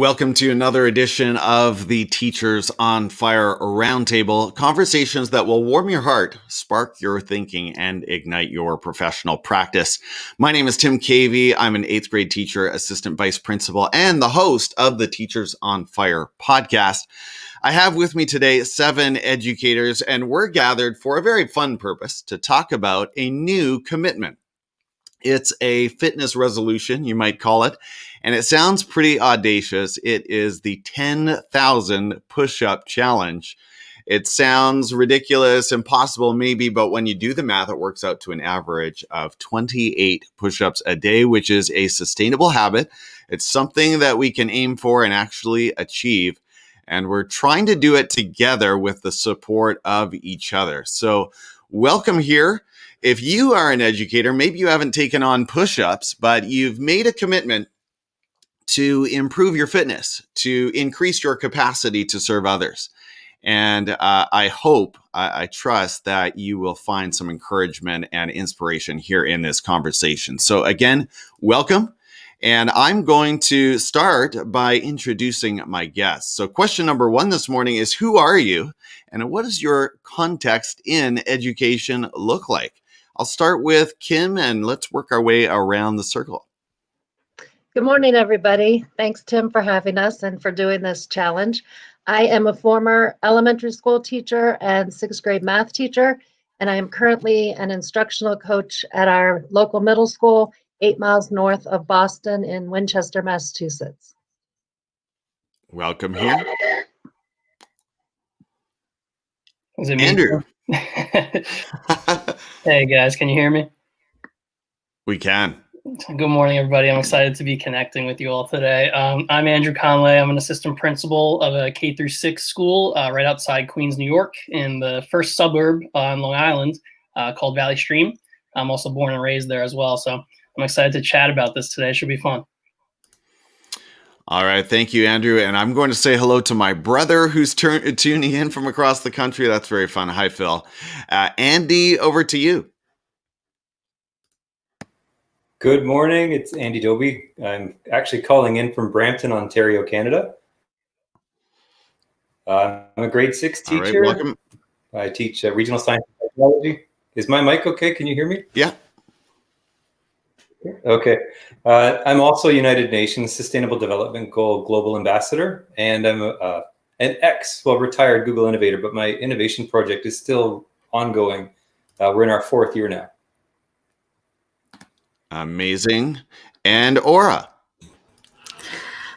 Welcome to another edition of the Teachers on Fire Roundtable, conversations that will warm your heart, spark your thinking, and ignite your professional practice. My name is Tim Cavey. I'm an 8th grade teacher, assistant vice principal, and the host of the Teachers on Fire podcast. I have with me today 7 educators, and we're gathered for a very fun purpose to talk about a new commitment. It's a fitness resolution, you might call it, and it sounds pretty audacious. It is the 10,000 push-up challenge. It sounds ridiculous, impossible maybe, but when you do the math, it works out to an average of 28 push-ups a day, which is a sustainable habit. It's something that we can aim for and actually achieve, and we're trying to do it together with the support of each other. So welcome here. If you are an educator, maybe you haven't taken on push-ups, but you've made a commitment to improve your fitness, to increase your capacity to serve others. And I hope, I trust that you will find some encouragement and inspiration here in this conversation. So again, welcome. And I'm going to start by introducing my guests. So question number 1 this morning is, who are you? And what does your context in education look like? I'll start with Kim, and let's work our way around the circle. Good morning, everybody. Thanks, Tim, for having us and for doing this challenge. I am a former elementary school teacher and 6th grade math teacher, and I am currently an instructional coach at our local middle school, 8 miles north of Boston in Winchester, Massachusetts. Welcome here. Is it me? Andrew. Hey guys, can you hear me? We can. Good morning, everybody. I'm excited to be connecting with you all today. I'm Andrew Conley. I'm an assistant principal of a K-6 school right outside Queens, New York, in the first suburb on Long Island called Valley Stream. I'm also born and raised there as well, so I'm excited to chat about this today. It should be fun. All right. Thank you, Andrew. And I'm going to say hello to my brother who's tuning in from across the country. That's very fun. Hi, Phil. Andy, over to you. Good morning. It's Andy Doby. I'm actually calling in from Brampton, Ontario, Canada. I'm a grade 6 teacher. All right, welcome. I teach regional science and technology. Is my mic okay? Can you hear me? Yeah. Okay. I'm also United Nations Sustainable Development Goal Global Ambassador, and I'm an retired Google innovator, but my innovation project is still ongoing. We're in our 4th year now. Amazing. And Aura.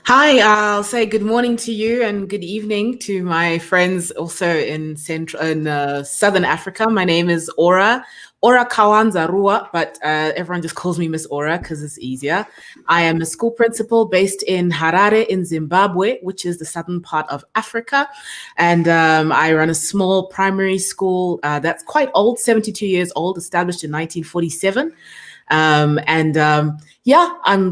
Hi, I'll say good morning to you and good evening to my friends also in Southern Africa. My name is Aura Kawanza Rua, but everyone just calls me Miss Aura because it's easier. I am a school principal based in Harare in Zimbabwe, which is the southern part of Africa. And I run a small primary school that's quite old, 72 years old, established in 1947. I'm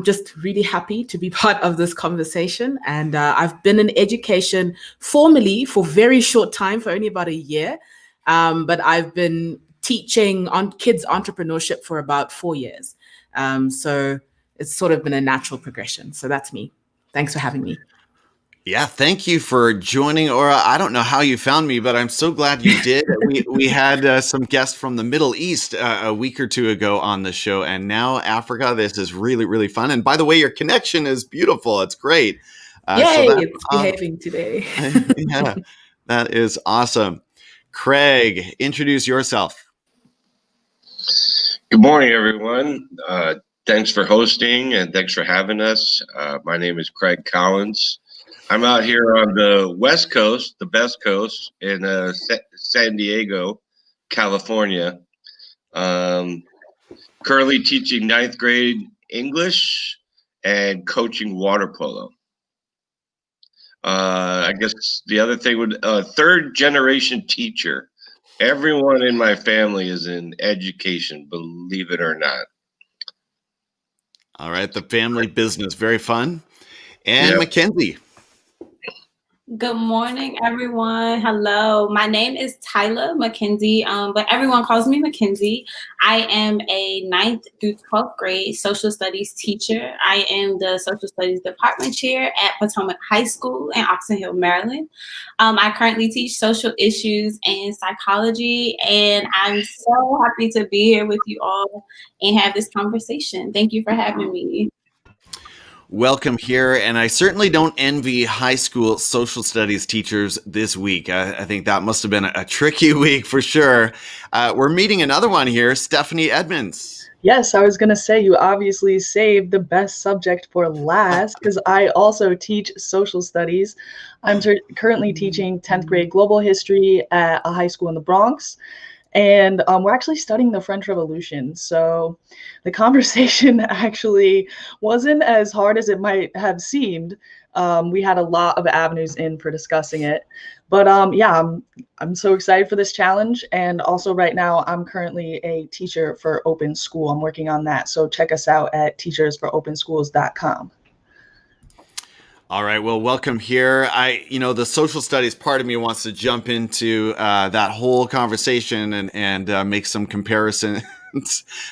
just really happy to be part of this conversation. And I've been in education formally for very short time, for only about a year. But I've been teaching on kids entrepreneurship for about 4 years. So it's sort of been a natural progression. So that's me. Thanks for having me. Yeah, thank you for joining, Aura. I don't know how you found me, but I'm so glad you did. We had some guests from the Middle East a week or 2 ago on the show, and now Africa. This is really, really fun. And by the way, your connection is beautiful. It's great. Yay, it's behaving today. Yeah, that is awesome. Craig, introduce yourself. Good morning, everyone. Thanks for hosting and thanks for having us. My name is Craig Collins. I'm out here on the West Coast, the best coast, in San Diego, California. Currently teaching 9th grade English and coaching water polo. I guess the other thing would, 3rd generation teacher. Everyone in my family is in education, believe it or not. All right, the family business, very fun. And Mackenzie. Good morning, everyone. Hello. My name is Tyler McKenzie, but everyone calls me Mackenzie. I am a 9th through 12th grade social studies teacher. I am the social studies department chair at Potomac High School in Oxon Hill, Maryland. I currently teach social issues and psychology, and I'm so happy to be here with you all and have this conversation. Thank you for having me. Welcome here, and I certainly don't envy high school social studies teachers this week. I think that must have been a tricky week for sure. We're meeting another one here, Stephanie Edmonds. Yes, I was going to say you obviously saved the best subject for last because I also teach social studies. I'm currently teaching 10th grade global history at a high school in the Bronx. And we're actually studying the French Revolution. So the conversation actually wasn't as hard as it might have seemed. We had a lot of avenues in for discussing it. But yeah, I'm so excited for this challenge. And also right now, I'm currently a teacher for Open School. I'm working on that. So check us out at teachersforopenschools.com. All right. Well, welcome here. The social studies part of me wants to jump into that whole conversation and make some comparisons,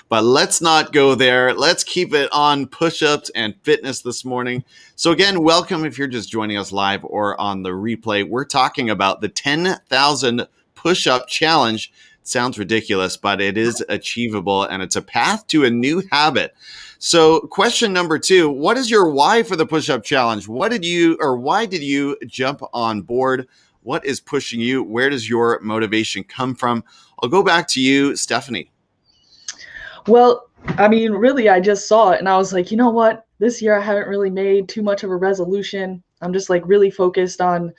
but let's not go there. Let's keep it on push-ups and fitness this morning. So again, welcome if you're just joining us live or on the replay. We're talking about the 10,000 push-up challenge. It sounds ridiculous, but it is achievable, and it's a path to a new habit. So question number 2, what is your why for the push-up challenge? Why did you jump on board? What is pushing you? Where does your motivation come from? I'll go back to you, Stephanie. Well, I mean, really, I just saw it and I was like, you know what? This year I haven't really made too much of a resolution. I'm just like really focused on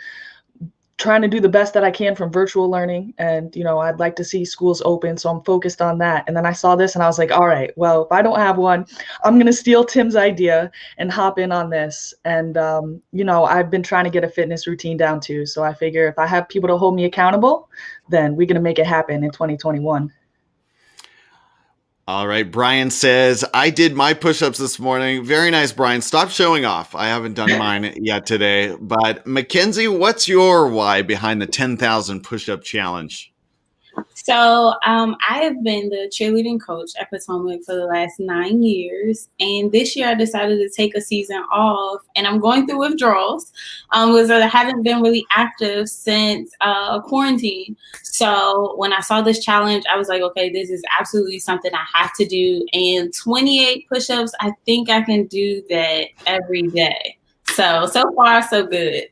trying to do the best that I can from virtual learning. And, I'd like to see schools open. So I'm focused on that. And then I saw this and I was like, all right, well, if I don't have one, I'm going to steal Tim's idea and hop in on this. And, I've been trying to get a fitness routine down too. So I figure if I have people to hold me accountable, then we're going to make it happen in 2021. All right. Brian says, I did my push-ups this morning. Very nice, Brian. Stop showing off. I haven't done mine yet today. But Mackenzie, what's your why behind the 10,000 push-up challenge? So I have been the cheerleading coach at Potomac for the last 9 years. And this year I decided to take a season off, and I'm going through withdrawals because I haven't been really active since quarantine. So when I saw this challenge, I was like, okay, this is absolutely something I have to do. And 28 push-ups, I think I can do that every day. So far, so good.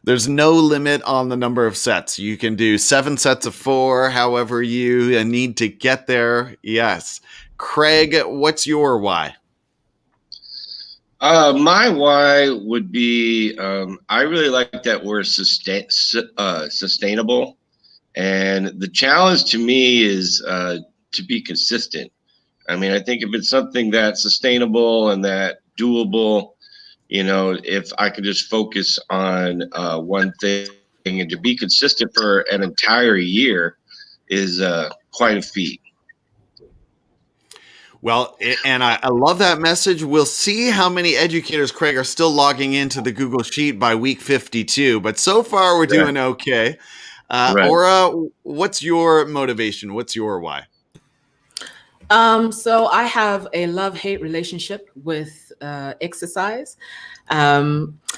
There's no limit on the number of sets. You can do 7 sets of 4, however you need to get there. Yes. Craig, what's your why? My why would be I really like that word sustainable. And the challenge to me is to be consistent. I mean, I think if it's something that's sustainable and that doable, if I could just focus on one thing and to be consistent for an entire year is quite a feat. Well, and I love that message. We'll see how many educators, Craig, are still logging into the Google Sheet by week 52. But so far, we're doing okay. Right. Aura, what's your motivation? What's your why? So I have a love-hate relationship with exercise.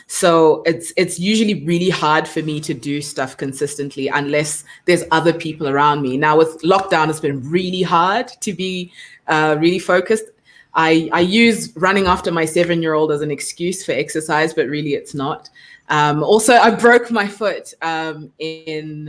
So it's usually really hard for me to do stuff consistently unless there's other people around me. Now with lockdown, it's been really hard to be really focused. I use running after my 7-year-old as an excuse for exercise, but really it's not. Also, I broke my foot in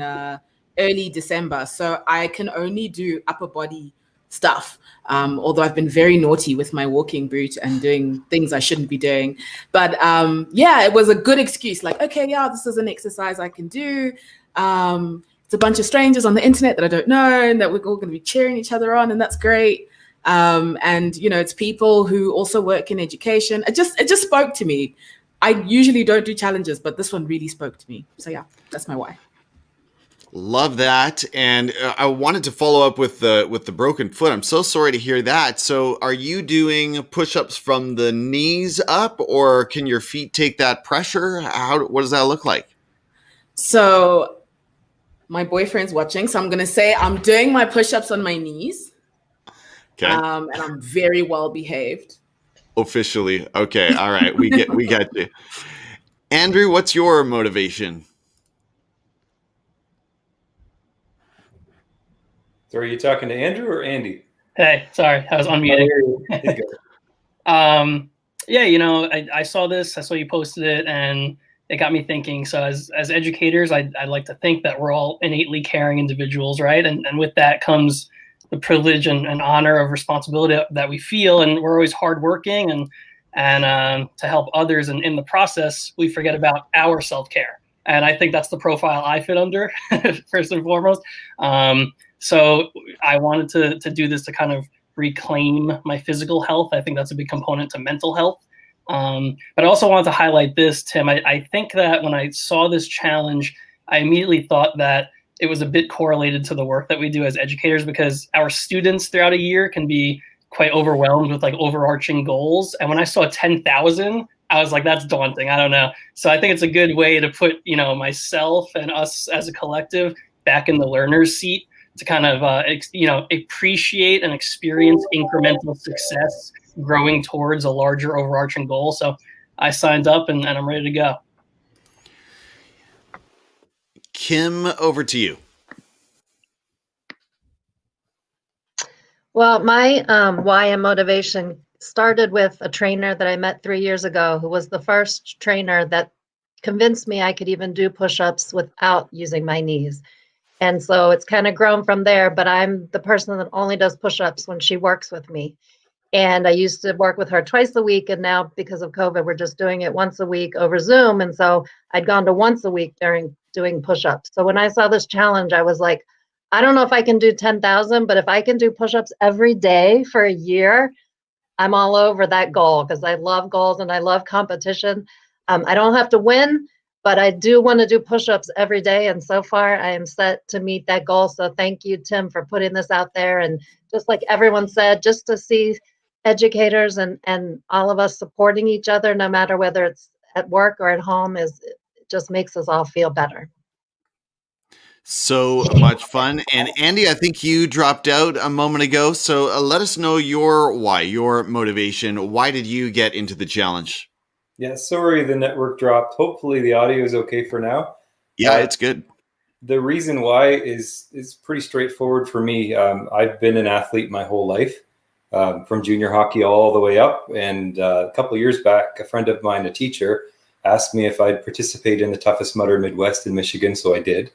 early December, so I can only do upper body stuff. Although I've been very naughty with my walking boot and doing things I shouldn't be doing. But it was a good excuse. Like, okay, yeah, this is an exercise I can do. It's a bunch of strangers on the internet that I don't know and that we're all going to be cheering each other on, and that's great. And it's people who also work in education. It just spoke to me. I usually don't do challenges, but this one really spoke to me. So yeah, that's my why. Love that. And I wanted to follow up with the broken foot. I'm so sorry to hear that. So are you doing push-ups from the knees up, or can your feet take that pressure? What does that look like? So my boyfriend's watching, so I'm going to say I'm doing my push-ups on my knees. Okay. And I'm very well behaved. Officially. Okay. All right. We get you. Andrew, what's your motivation? So are you talking to Andrew or Andy? Hey, sorry, I was unmuting. Yeah, I saw this. I saw you posted it, and it got me thinking. So as educators, I'd like to think that we're all innately caring individuals, right? And with that comes the privilege and honor of responsibility that we feel, and we're always hardworking and to help others. And in the process, we forget about our self-care. And I think that's the profile I fit under, first and foremost. So I wanted to do this to kind of reclaim my physical health. I think that's a big component to mental health. But I also wanted to highlight this, Tim. I think that when I saw this challenge, I immediately thought that it was a bit correlated to the work that we do as educators, because our students throughout a year can be quite overwhelmed with like overarching goals. And when I saw 10,000, I was like, that's daunting. I don't know. So I think it's a good way to put, myself and us as a collective back in the learner's seat to kind of, appreciate and experience incremental success growing towards a larger overarching goal. So I signed up and I'm ready to go. Kim, over to you. Well, my why and motivation started with a trainer that I met 3 years ago, who was the first trainer that convinced me I could even do push-ups without using my knees. And so it's kind of grown from there, but I'm the person that only does push-ups when she works with me. And I used to work with her twice a week, and now because of COVID, we're just doing it once a week over Zoom. And so I'd gone to once a week during doing push-ups. So when I saw this challenge, I was like, I don't know if I can do 10,000, but if I can do push-ups every day for a year, I'm all over that goal, because I love goals and I love competition. I don't have to win, but I do want to do push-ups every day. And so far I am set to meet that goal. So thank you, Tim, for putting this out there. And just like everyone said, just to see educators and all of us supporting each other, no matter whether it's at work or at home, it just makes us all feel better. So much fun. And Andy, I think you dropped out a moment ago. So let us know your why, your motivation. Why did you get into the challenge? Yeah, sorry the network dropped. Hopefully the audio is okay for now. Yeah, it's good. The reason why is pretty straightforward for me. I've been an athlete my whole life, from junior hockey all the way up. And a couple of years back, a friend of mine, a teacher, asked me if I'd participate in the Toughest Mudder Midwest in Michigan, so I did.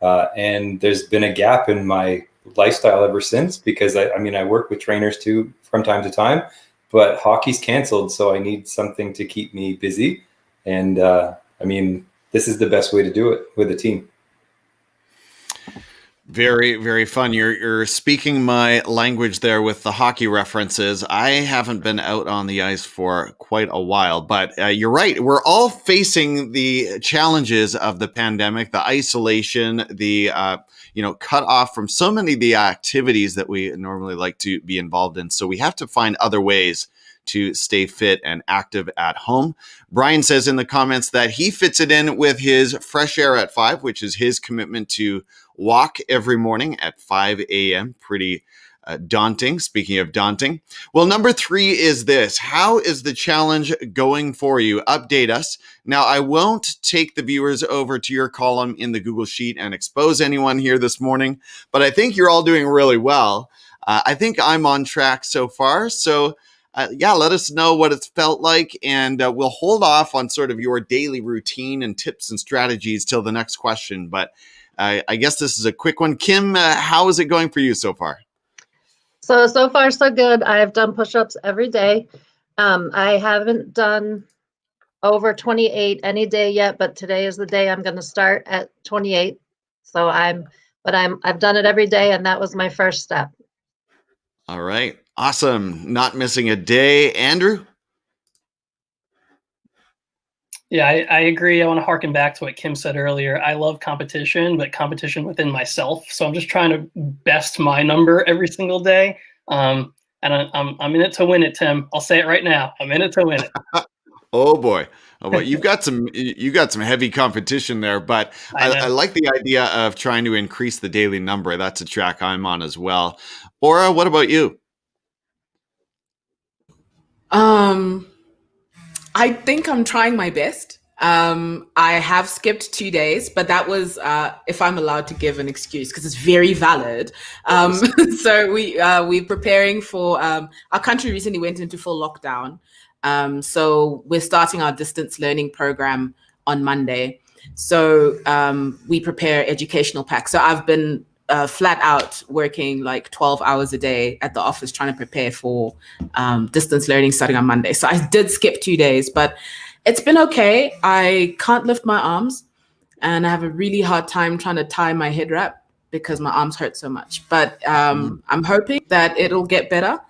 And there's been a gap in my lifestyle ever since, because I work with trainers too from time to time, but hockey's canceled. So I need something to keep me busy. And this is the best way to do it with a team. Very, very fun. You're speaking my language there with the hockey references. I haven't been out on the ice for quite a while, but you're right. We're all facing the challenges of the pandemic, the isolation, the cut off from so many of the activities that we normally like to be involved in. So we have to find other ways to stay fit and active at home. Brian says in the comments that he fits it in with his Fresh Air at 5, which is his commitment to walk every morning at 5 a.m. Pretty daunting. Speaking of daunting. Well, number 3 is this. How is the challenge going for you? Update us. Now, I won't take the viewers over to your column in the Google Sheet and expose anyone here this morning, but I think you're all doing really well. I think I'm on track so far. So let us know what it's felt like, and we'll hold off on sort of your daily routine and tips and strategies till the next question. But I guess this is a quick one. Kim, how is it going for you so far? So far, so good. I've done push-ups every day. I haven't done over 28 any day yet, but today is the day I'm going to start at 28. So I've done it every day, and that was my first step. All right. Awesome. Not missing a day. Andrew? Yeah, I agree. I want to harken back to what Kim said earlier. I love competition, but competition within myself. So I'm just trying to best my number every single day. And I'm in it to win it, Tim. I'll say it right now. I'm in it to win it. Oh boy. Oh boy. You got some heavy competition there, but I I know. like the idea of trying to increase the daily number. That's a track I'm on as well. Aura, what about you? I think I'm trying my best. I have skipped 2 days, but that was if I'm allowed to give an excuse because it's very valid. So we're preparing for our country recently went into full lockdown. So we're starting our distance learning program on Monday. So we prepare educational packs. So I've been flat out working like 12 hours a day at the office trying to prepare for distance learning starting on Monday. So I did skip 2 days, but it's been okay. I can't lift my arms and I have a really hard time trying to tie my head wrap because my arms hurt so much. But I'm hoping that it'll get better.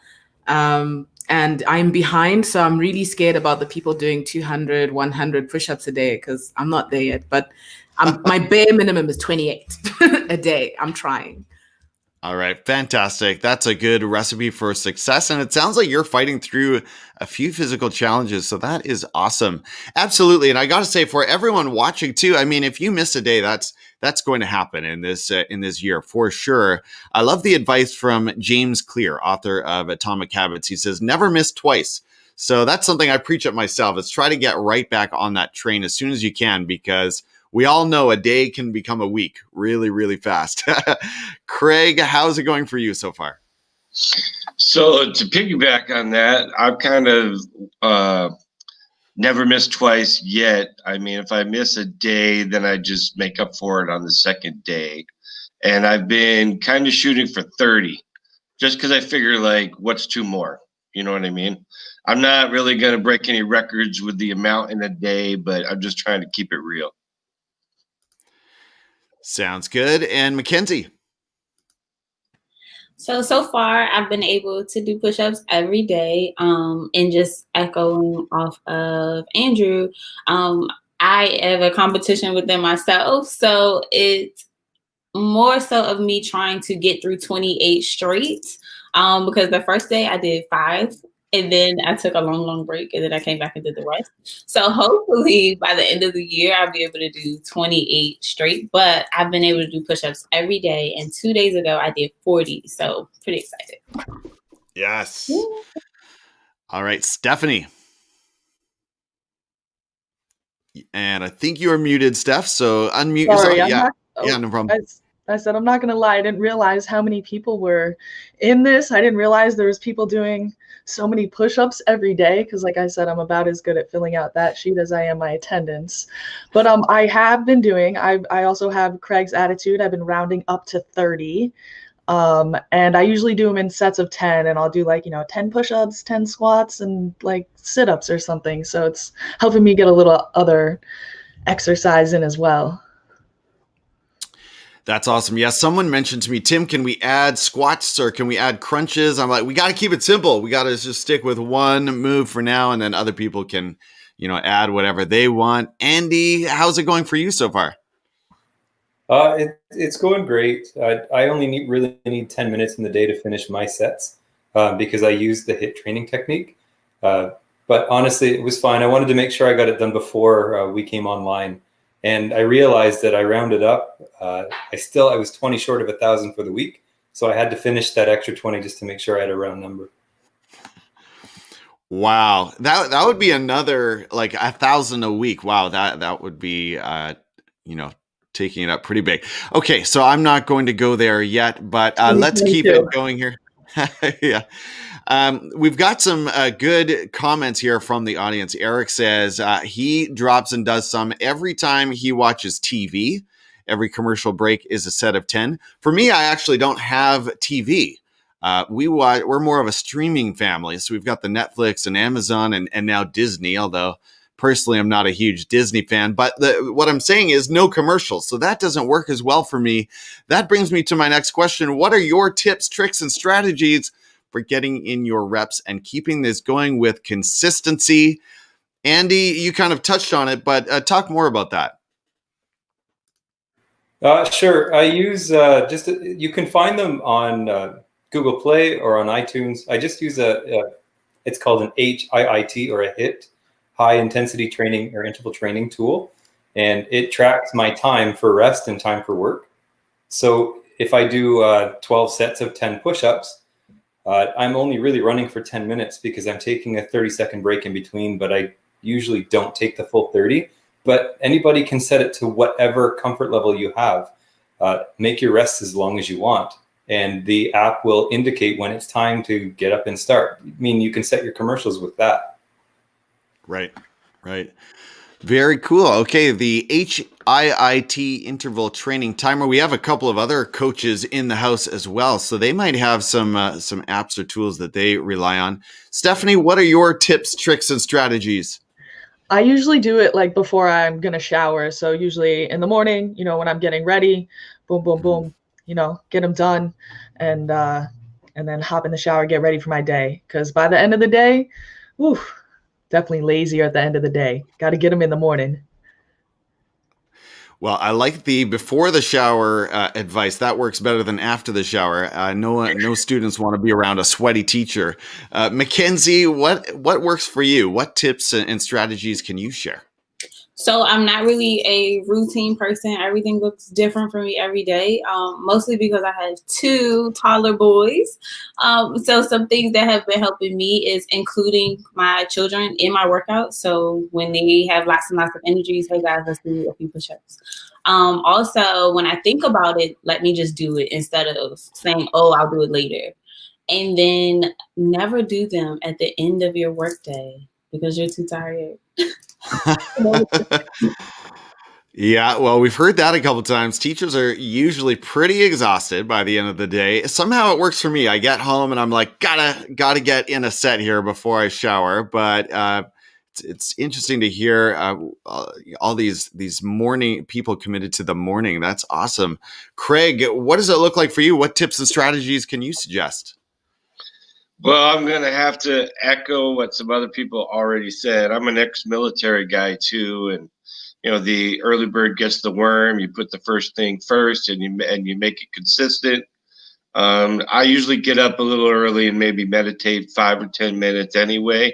And I'm behind, so I'm really scared about the people doing 200, 100 push-ups a day because I'm not there yet. But my bare minimum is 28 a day. I'm trying. All right, fantastic. That's a good recipe for success. And it sounds like you're fighting through a few physical challenges. So that is awesome. Absolutely. And I got to say, for everyone watching too, I mean, if you miss a day, that's going to happen in this year for sure. I love the advice from James Clear, author of Atomic Habits. He says, never miss twice. So that's something I preach at myself, is try to get right back on that train as soon as you can, because we all know a day can become a week really, really fast. Craig, how's it going for you so far? So to piggyback on that, I've kind of never missed twice yet. I mean, if I miss a day, then I just make up for it on the second day. And I've been kind of shooting for 30 just because I figure, like, what's two more? You know what I mean? I'm not really going to break any records with the amount in a day, but I'm just trying to keep it real. Sounds good. And Mackenzie? So far, I've been able to do push-ups every day. And just echoing off of Andrew, I have a competition within myself. So it's more so of me trying to get through 28 straight. Because the first day I did 5. And then I took a long break, and then I came back and did the rest. So hopefully by the end of the year, I'll be able to do 28 straight. But I've been able to do push-ups every day. And 2 days ago, I did 40. So pretty excited. Yes. Yeah. All right, Stephanie. And I think you are muted, Steph. So unmute yourself. Yeah, no problem. I said, I'm not going to lie. I didn't realize how many people were in this. I didn't realize there was people doing so many push-ups every day. Because like I said, I'm about as good at filling out that sheet as I am my attendance. But I have been doing, I also have Craig's attitude. I've been rounding up to 30. And I usually do them in sets of 10, and I'll do 10 push-ups, 10 squats, and like sit-ups or something. So it's helping me get a little other exercise in as well. That's awesome. Yeah, someone mentioned to me, Tim, can we add squats or can we add crunches? I'm like, we got to keep it simple. We got to just stick with one move for now, and then other people can, add whatever they want. Andy, how's it going for you so far? It's going great. I only really need 10 minutes in the day to finish my sets because I use the HIIT training technique. But honestly, it was fine. I wanted to make sure I got it done before we came online. And I realized that I rounded up. I was 20 short of 1,000 for the week. So I had to finish that extra 20 just to make sure I had a round number. Wow. That would be another 1,000 a week. Wow. That would be, taking it up pretty big. Okay. So I'm not going to go there yet, but let's keep it going here. Yeah. We've got some good comments here from the audience. Eric says he drops and does some every time he watches TV. Every commercial break is a set of 10. For me, I actually don't have TV. We're more of a streaming family. So we've got the Netflix and Amazon and now Disney, although personally, I'm not a huge Disney fan. But what I'm saying is no commercials. So that doesn't work as well for me. That brings me to my next question. What are your tips, tricks, and strategies for getting in your reps and keeping this going with consistency? Andy, you kind of touched on it, but talk more about that. Sure. I use you can find them on Google Play or on iTunes. I just use it's called an HIIT or a HIT, high intensity training or interval training tool. And it tracks my time for rest and time for work. So if I do 12 sets of 10 push-ups, I'm only really running for 10 minutes because I'm taking a 30-second break in between, but I usually don't take the full 30. But anybody can set it to whatever comfort level you have. Make your rest as long as you want. And the app will indicate when it's time to get up and start. I mean, you can set your commercials with that. Right. Very cool. Okay, the HIIT interval training timer. We have a couple of other coaches in the house as well, so they might have some apps or tools that they rely on. Stephanie, what are your tips, tricks, and strategies? I usually do it like before I'm gonna shower. So usually in the morning, when I'm getting ready, boom, boom, boom, get them done, and then hop in the shower, get ready for my day. Because by the end of the day, whew, definitely lazier at the end of the day. Got to get them in the morning. Well, I like the before the shower advice. That works better than after the shower. No students want to be around a sweaty teacher. Mackenzie, what works for you? What tips and strategies can you share? So I'm not really a routine person. Everything looks different for me every day, mostly because I have 2 toddler boys. So some things that have been helping me is including my children in my workout. So when they have lots and lots of energies, hey guys, let's do a few push-ups. Also, when I think about it, let me just do it instead of saying, oh, I'll do it later. And then never do them at the end of your workday because you're too tired. Yeah, well, we've heard that a couple times. Teachers are usually pretty exhausted by the end of the day. Somehow it works for me. I get home and I'm like, gotta get in a set here before I shower. But it's interesting to hear all these morning people committed to the morning. That's awesome. Craig, what does it look like for you? What tips and strategies can you suggest? Well, I'm going to have to echo what some other people already said. I'm an ex-military guy too, and the early bird gets the worm. You put the first thing first, and you make it consistent. I usually get up a little early and maybe meditate 5 or 10 minutes anyway.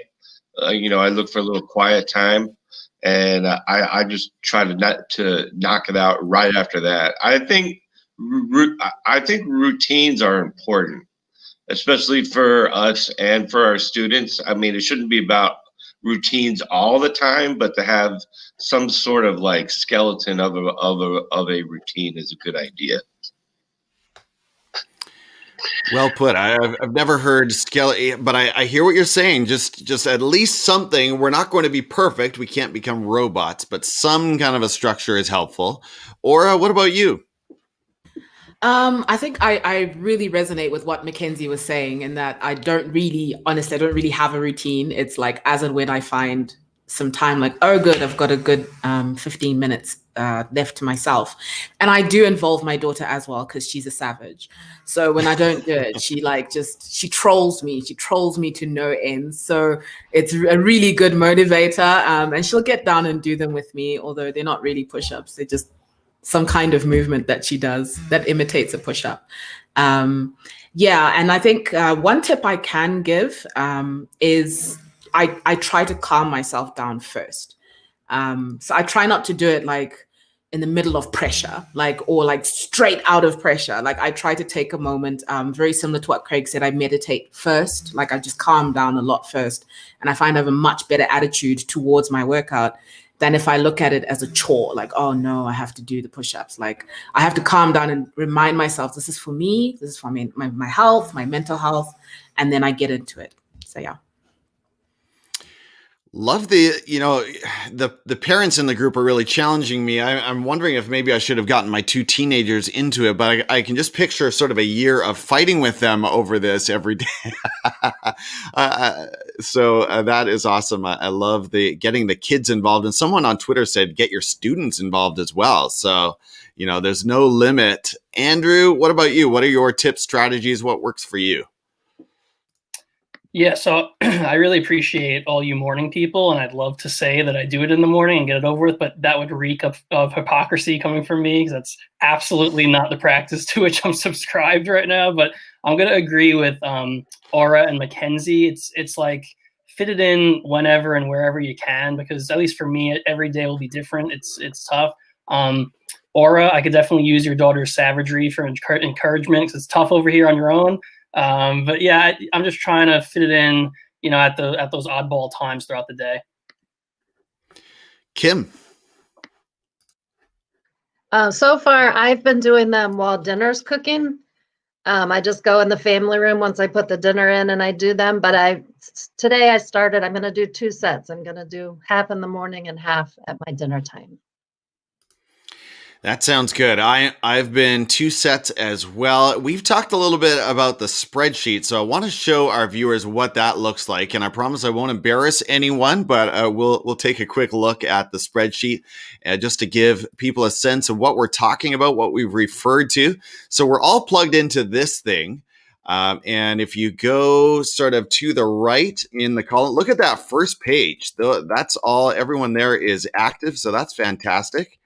I look for a little quiet time, and I just try to knock it out right after that. I think routines are important, especially for us and for our students. I mean, it shouldn't be about routines all the time, but to have some sort of like skeleton of a routine is a good idea. Well put. I've never heard skeleton, but I hear what you're saying. Just at least something. We're not going to be perfect. We can't become robots, but some kind of a structure is helpful. Or what about you? I think I really resonate with what Mackenzie was saying, in that I don't really have a routine. It's like as and when I find some time, like, oh, good, I've got a good 15 minutes left to myself. And I do involve my daughter as well, because she's a savage. So when I don't do it, she trolls me. She trolls me to no end. So it's a really good motivator. And she'll get down and do them with me, although they're not really push-ups. They're just some kind of movement that she does that imitates a push-up. And I think one tip I can give is I try to calm myself down first. So I try not to do it like in the middle of pressure, or straight out of pressure. Like I try to take a moment, very similar to what Craig said. I meditate first, like I just calm down a lot first. And I find I have a much better attitude towards my workout than if I look at it as a chore, like, oh no, I have to do the push-ups. Like I have to calm down and remind myself, this is for me, this is for me, my health, my mental health, and then I get into it. So yeah. Love the parents in the group are really challenging me. I'm wondering if maybe I should have gotten my 2 teenagers into it, but I can just picture sort of a year of fighting with them over this every day. So that is awesome. I love getting the kids involved. And someone on Twitter said, get your students involved as well. So, there's no limit. Andrew, what about you? What are your tips, strategies? What works for you? Yeah, so I really appreciate all you morning people, and I'd love to say that I do it in the morning and get it over with, but that would reek of hypocrisy coming from me, because that's absolutely not the practice to which I'm subscribed right now. But I'm going to agree with Aura and Mackenzie. It's like fit it in whenever and wherever you can, because at least for me, every day will be different. It's tough. Aura, I could definitely use your daughter's savagery for encouragement, because it's tough over here on your own. But yeah, I'm just trying to fit it in, at those oddball times throughout the day. Kim. So far, I've been doing them while dinner's cooking. I just go in the family room once I put the dinner in and I do them. But today I started, I'm going to do 2 sets. I'm going to do half in the morning and half at my dinner time. That sounds good. I've been 2 sets as well. We've talked a little bit about the spreadsheet, so I want to show our viewers what that looks like. And I promise I won't embarrass anyone, but we'll take a quick look at the spreadsheet just to give people a sense of what we're talking about, what we've referred to. So we're all plugged into this thing. And if you go sort of to the right in the column, look at that first page. That's all. Everyone there is active, so that's fantastic.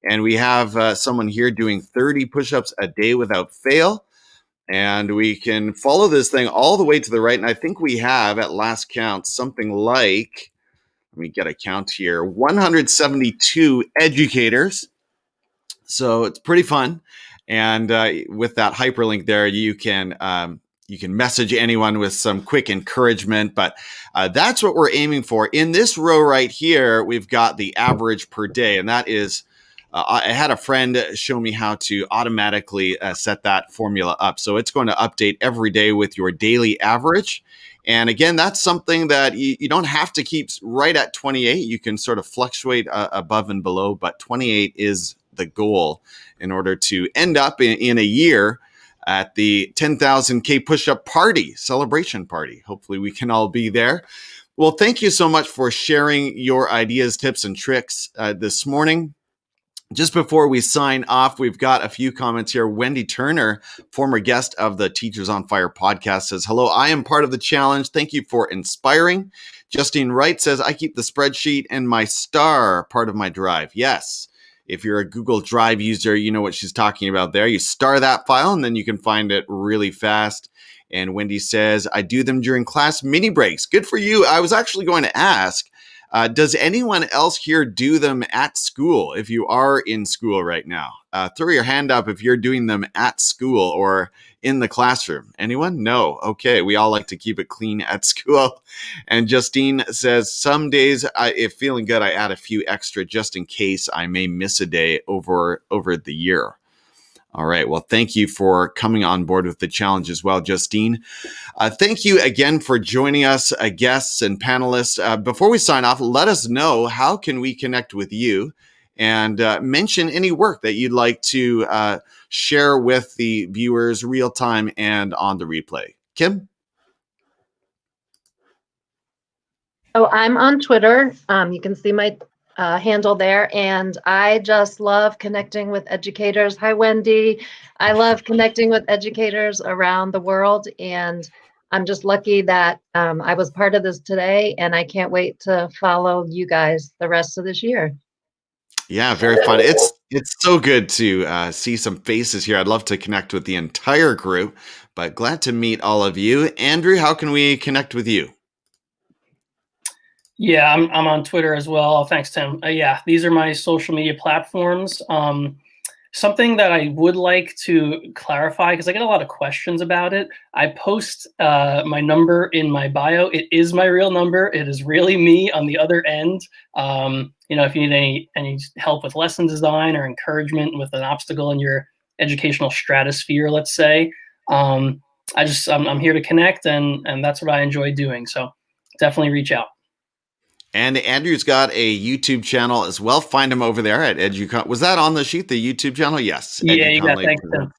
And we have someone here doing 30 push-ups a day without fail. And we can follow this thing all the way to the right. And I think we have, at last count, something like, let me get a count here, 172 educators. So it's pretty fun. And with that hyperlink there, you can message anyone with some quick encouragement. But that's what we're aiming for. In this row right here, we've got the average per day. And that is... I had a friend show me how to automatically set that formula up. So it's going to update every day with your daily average. And again, that's something that you don't have to keep right at 28. You can sort of fluctuate above and below, but 28 is the goal in order to end up in a year at the 10,000K push-up party, celebration party. Hopefully we can all be there. Well, thank you so much for sharing your ideas, tips, and tricks this morning. Just before we sign off, we've got a few comments here. Wendy Turner, former guest of the Teachers on Fire podcast, says, hello, I am part of the challenge. Thank you for inspiring. Justine Wright says, I keep the spreadsheet and my star part of my drive. Yes. If you're a Google Drive user, you know what she's talking about there. You star that file and then you can find it really fast. And Wendy says, I do them during class mini breaks. Good for you. I was actually going to ask, does anyone else here do them at school? If you are in school right now, throw your hand up if you're doing them at school or in the classroom. Anyone? No. Okay. We all like to keep it clean at school. And Justine says, some days, if feeling good, I add a few extra just in case I may miss a day over the year. All right. Well, thank you for coming on board with the challenge as well, Justine. Thank you again for joining us, guests and panelists. Before we sign off, let us know how can we connect with you and mention any work that you'd like to share with the viewers real time and on the replay. Kim? Oh, I'm on Twitter. You can see my handle there, and I just love connecting with educators. Hi, Wendy. I love connecting with educators around the world, and I'm just lucky that I was part of this today, and I can't wait to follow you guys the rest of this year. Yeah, very fun. It's so good to see some faces here. I'd love to connect with the entire group, but glad to meet all of you. Andrew, how can we connect with you? Yeah, I'm on Twitter as well. Thanks, Tim. Yeah, these are my social media platforms. Something that I would like to clarify, because I get a lot of questions about it. I post my number in my bio. It is my real number. It is really me on the other end. If you need any help with lesson design or encouragement with an obstacle in your educational stratosphere, let's say, I'm here to connect, and that's what I enjoy doing. So definitely reach out. And Andrew's got a YouTube channel as well. Find him over there at EduCon. Was that on the sheet, the YouTube channel? Yes. Yeah, you got it. Thanks, Tim.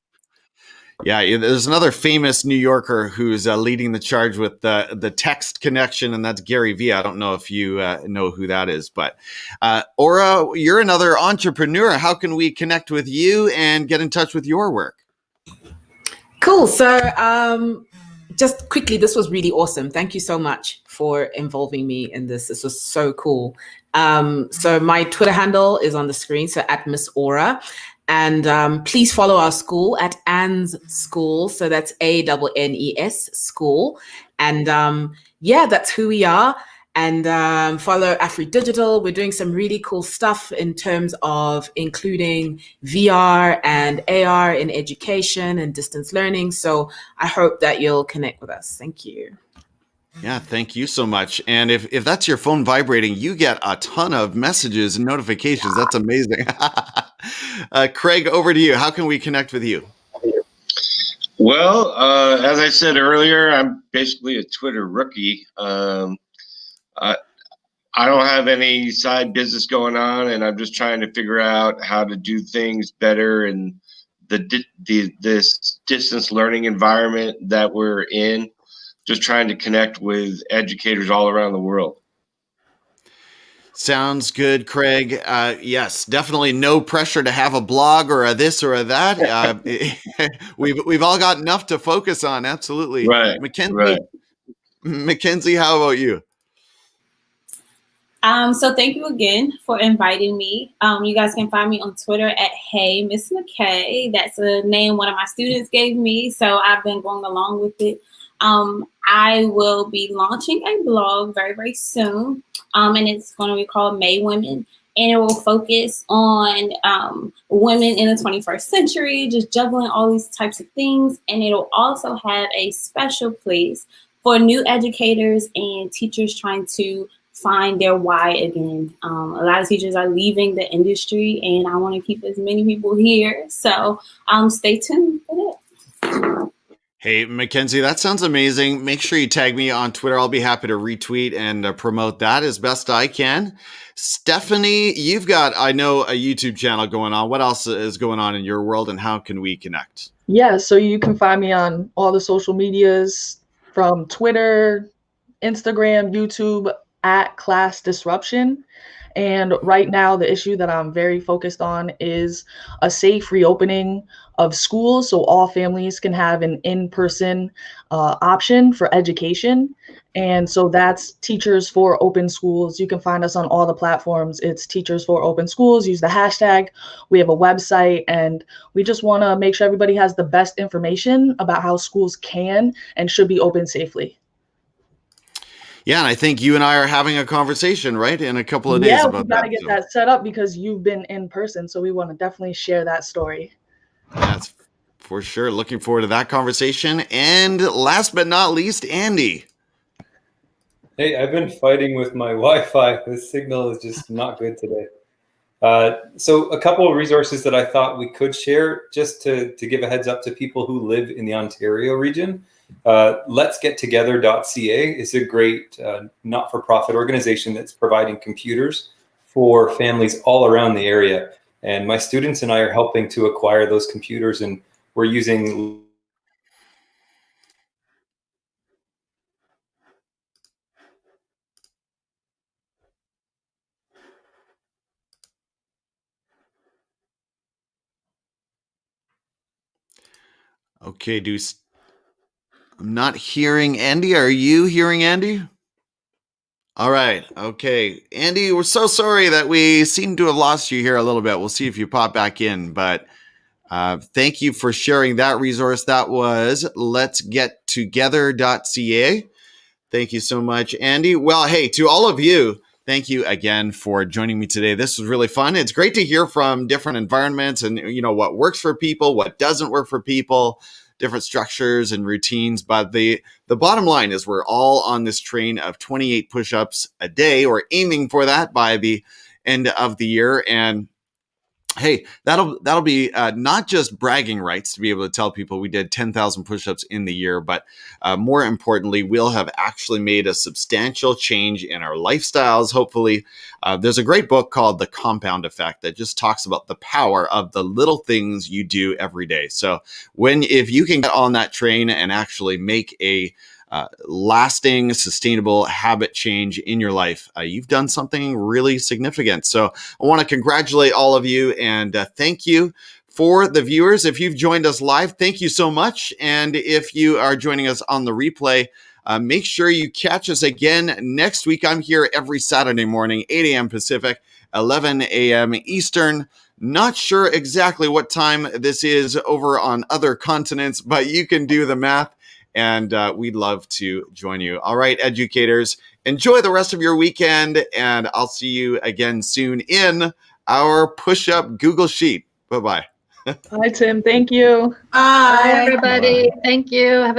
Yeah, there's another famous New Yorker who's leading the charge with the text connection, and that's Gary Vee. I don't know if you know who that is, but Aura, you're another entrepreneur. How can we connect with you and get in touch with your work? Cool. So just quickly, this was really awesome. Thank you so much for involving me in this. This was so cool. So my Twitter handle is on the screen, so at Miss Aura. And please follow our school at Anne's School. So that's ANNES School. And yeah, that's who we are. And follow Afri Digital. We're doing some really cool stuff in terms of including VR and AR in education and distance learning. So I hope that you'll connect with us. Thank you. Yeah, thank you so much. And if that's your phone vibrating, you get a ton of messages and notifications. That's amazing. Craig, over to you. How can we connect with you? Well, as I said earlier, I'm basically a Twitter rookie. I don't have any side business going on, and I'm just trying to figure out how to do things better in this distance learning environment that we're in. Just trying to connect with educators all around the world. Sounds good, Craig. Yes, definitely no pressure to have a blog or a this or a that. We've all got enough to focus on. Absolutely. Right. Mackenzie, how about you? So thank you again for inviting me. You guys can find me on Twitter at Hey Miss McKay. That's a name one of my students gave me, so I've been going along with it. I will be launching a blog very, very soon, and it's going to be called May Women, and it will focus on women in the 21st century, just juggling all these types of things, and it'll also have a special place for new educators and teachers trying to find their why again. A lot of teachers are leaving the industry, and I want to keep as many people here, so stay tuned for that. Hey, Mackenzie, that sounds amazing. Make sure you tag me on Twitter. I'll be happy to retweet and promote that as best I can. Stephanie, you've got, I know, a YouTube channel going on. What else is going on in your world, and how can we connect? Yeah, so you can find me on all the social medias from Twitter, Instagram, YouTube, at Class Disruption. And right now, the issue that I'm very focused on is a safe reopening of schools so all families can have an in-person option for education. And so that's Teachers for Open Schools. You can find us on all the platforms. It's Teachers for Open Schools. Use the hashtag. We have a website, and we just want to make sure everybody has the best information about how schools can and should be open safely. Yeah, and I think you and I are having a conversation, right, in a couple of days about that. Yeah, we got to get that set up because you've been in person, so we want to definitely share that story. That's for sure. Looking forward to that conversation. And last but not least, Andy. Hey, I've been fighting with my Wi-Fi. The signal is just not good today. So a couple of resources that I thought we could share just to give a heads up to people who live in the Ontario region. Letsgettogether.ca is a great not-for-profit organization that's providing computers for families all around the area. And my students and I are helping to acquire those computers, and we're using Okay, I'm not hearing Andy. Are you hearing Andy? All right. Okay. Andy, we're so sorry that we seem to have lost you here a little bit. We'll see if you pop back in, but thank you for sharing that resource. That was letsgettogether.ca. Thank you so much, Andy. Well, hey, to all of you, thank you again for joining me today. This was really fun. It's great to hear from different environments and, you know, what works for people, what doesn't work for people, different structures and routines. But the bottom line is we're all on this train of 28 push-ups a day, or aiming for that by the end of the year. And hey, that'll be not just bragging rights to be able to tell people we did 10,000 push-ups in the year, but more importantly, we'll have actually made a substantial change in our lifestyles. Hopefully, there's a great book called The Compound Effect that just talks about the power of the little things you do every day. So if you can get on that train and actually make a lasting, sustainable habit change in your life, you've done something really significant. So I want to congratulate all of you and thank you For the viewers, if you've joined us live, thank you so much. And if you are joining us on the replay, make sure you catch us again next week. I'm here every Saturday morning, 8 a.m. Pacific, 11 a.m. Eastern. Not sure exactly what time this is over on other continents, but you can do the math, and we'd love to join you. All right, educators, enjoy the rest of your weekend, and I'll see you again soon in our push-up Google Sheet. Bye-bye. Bye, Tim. Thank you. Bye, Bye. everybody. Bye. Thank you. Have a